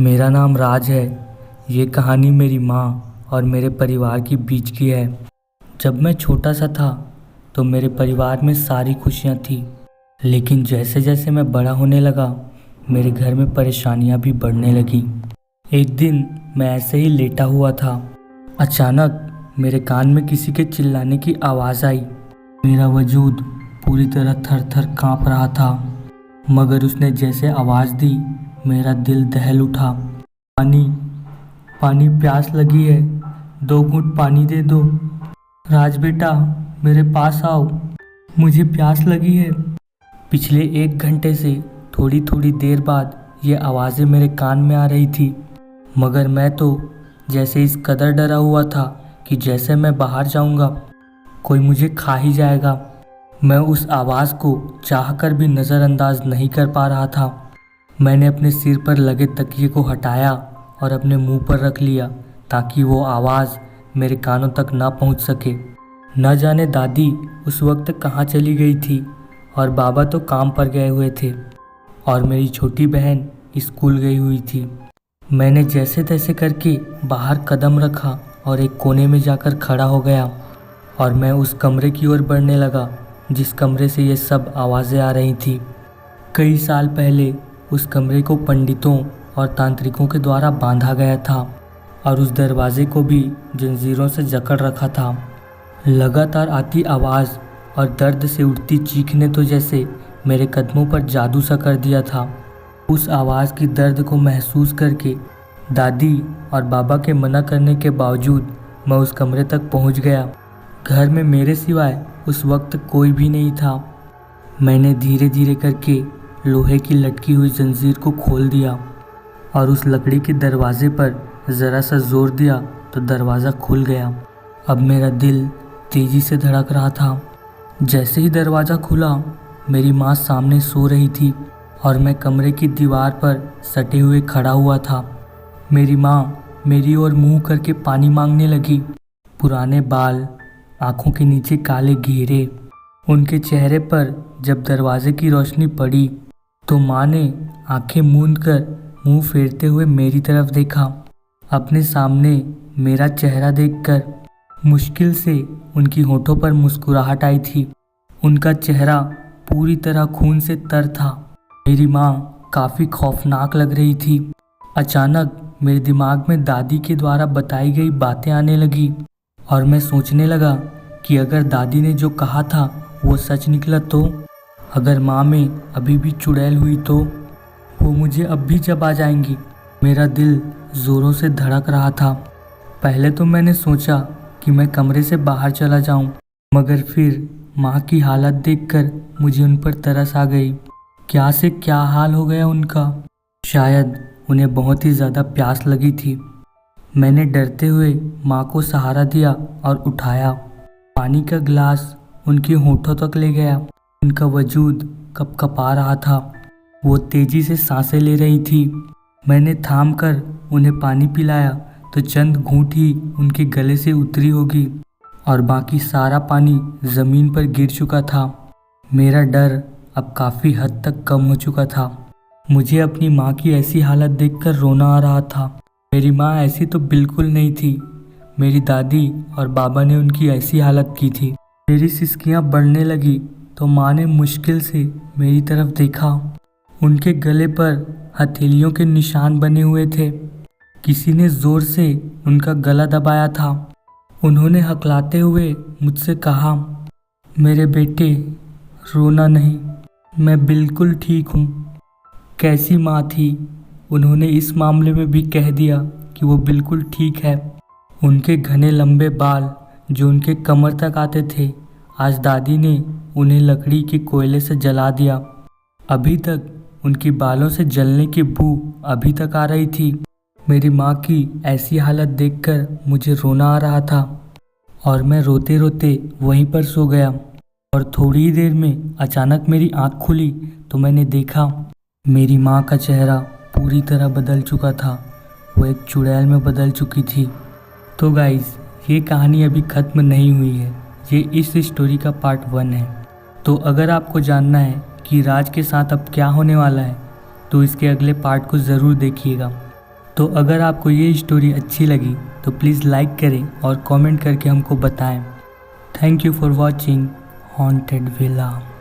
मेरा नाम राज है। ये कहानी मेरी माँ और मेरे परिवार के बीच की है। जब मैं छोटा सा था तो मेरे परिवार में सारी खुशियाँ थी, लेकिन जैसे जैसे मैं बड़ा होने लगा मेरे घर में परेशानियाँ भी बढ़ने लगी। एक दिन मैं ऐसे ही लेटा हुआ था, अचानक मेरे कान में किसी के चिल्लाने की आवाज़ आई। मेरा वजूद पूरी तरह थर थर काँप रहा था, मगर उसने जैसे आवाज़ दी मेरा दिल दहल उठा। पानी पानी, प्यास लगी है, 2 घूंट पानी दे दो। राज बेटा, मेरे पास आओ, मुझे प्यास लगी है। पिछले 1 घंटे से थोड़ी थोड़ी देर बाद ये आवाज़ें मेरे कान में आ रही थी, मगर मैं तो जैसे इस कदर डरा हुआ था कि जैसे मैं बाहर जाऊंगा कोई मुझे खा ही जाएगा। मैं उस आवाज़ को चाहकर भी नज़रअंदाज नहीं कर पा रहा था। मैंने अपने सिर पर लगे तकिए को हटाया और अपने मुंह पर रख लिया ताकि वो आवाज़ मेरे कानों तक ना पहुंच सके। न जाने दादी उस वक्त कहाँ चली गई थी और बाबा तो काम पर गए हुए थे और मेरी छोटी बहन स्कूल गई हुई थी। मैंने जैसे तैसे करके बाहर कदम रखा और एक कोने में जाकर खड़ा हो गया और मैं उस कमरे की ओर बढ़ने लगा जिस कमरे से ये सब आवाज़ें आ रही थी। कई साल पहले उस कमरे को पंडितों और तांत्रिकों के द्वारा बांधा गया था और उस दरवाजे को भी जंजीरों से जकड़ रखा था। लगातार आती आवाज़ और दर्द से उठती चीख ने तो जैसे मेरे कदमों पर जादू सा कर दिया था। उस आवाज़ की दर्द को महसूस करके दादी और बाबा के मना करने के बावजूद मैं उस कमरे तक पहुंच गया। घर में मेरे सिवाय उस वक्त कोई भी नहीं था। मैंने धीरे धीरे करके लोहे की लटकी हुई जंजीर को खोल दिया और उस लकड़ी के दरवाजे पर ज़रा सा जोर दिया तो दरवाज़ा खुल गया। अब मेरा दिल तेज़ी से धड़क रहा था। जैसे ही दरवाज़ा खुला मेरी माँ सामने सो रही थी और मैं कमरे की दीवार पर सटे हुए खड़ा हुआ था। मेरी माँ मेरी ओर मुँह करके पानी मांगने लगी। पुराने बाल, आँखों के नीचे काले घेरे। उनके चेहरे पर जब दरवाजे की रोशनी पड़ी तो माँ ने आंखें मूंद कर मुंह फेरते हुए मेरी तरफ देखा। अपने सामने मेरा चेहरा देखकर मुश्किल से उनकी होठों पर मुस्कुराहट आई थी। उनका चेहरा पूरी तरह खून से तर था। मेरी माँ काफ़ी खौफनाक लग रही थी। अचानक मेरे दिमाग में दादी के द्वारा बताई गई बातें आने लगी और मैं सोचने लगा कि अगर दादी ने जो कहा था वो सच निकला तो, अगर माँ में अभी भी चुड़ैल हुई तो वो मुझे अब भी चबा जाएंगी। मेरा दिल ज़ोरों से धड़क रहा था। पहले तो मैंने सोचा कि मैं कमरे से बाहर चला जाऊं, मगर फिर माँ की हालत देखकर मुझे उन पर तरस आ गई। क्या से क्या हाल हो गया उनका। शायद उन्हें बहुत ही ज़्यादा प्यास लगी थी। मैंने डरते हुए माँ को सहारा दिया और उठाया। पानी का गिलास उनके होठों तक ले गया। उनका वजूद कँपकँपा रहा था। वो तेज़ी से सांसें ले रही थी। मैंने थाम कर उन्हें पानी पिलाया तो चंद घूंट ही उनके गले से उतरी होगी और बाकी सारा पानी ज़मीन पर गिर चुका था। मेरा डर अब काफ़ी हद तक कम हो चुका था। मुझे अपनी माँ की ऐसी हालत देखकर रोना आ रहा था। मेरी माँ ऐसी तो बिल्कुल नहीं थी। मेरी दादी और बाबा ने उनकी ऐसी हालत की थी। मेरी सिसकियाँ बढ़ने लगी तो माँ ने मुश्किल से मेरी तरफ देखा। उनके गले पर हथेलियों के निशान बने हुए थे। किसी ने ज़ोर से उनका गला दबाया था। उन्होंने हकलाते हुए मुझसे कहा, मेरे बेटे, रोना नहीं, मैं बिल्कुल ठीक हूँ। कैसी माँ थी, उन्होंने इस मामले में भी कह दिया कि वो बिल्कुल ठीक है। उनके घने लंबे बाल जो उनके कमर तक आते थे, आज दादी ने उन्हें लकड़ी के कोयले से जला दिया। अभी तक उनकी बालों से जलने की बू अभी तक आ रही थी। मेरी माँ की ऐसी हालत देखकर मुझे रोना आ रहा था और मैं रोते रोते वहीं पर सो गया। और थोड़ी ही देर में अचानक मेरी आँख खुली तो मैंने देखा मेरी माँ का चेहरा पूरी तरह बदल चुका था। वो एक चुड़ैल में बदल चुकी थी। तो गाइस, ये कहानी अभी ख़त्म नहीं हुई है। ये इस स्टोरी का पार्ट 1 है। तो अगर आपको जानना है कि राज के साथ अब क्या होने वाला है तो इसके अगले पार्ट को ज़रूर देखिएगा। तो अगर आपको ये स्टोरी अच्छी लगी तो प्लीज़ लाइक करें और कमेंट करके हमको बताएं। Thank you for watching haunted villa.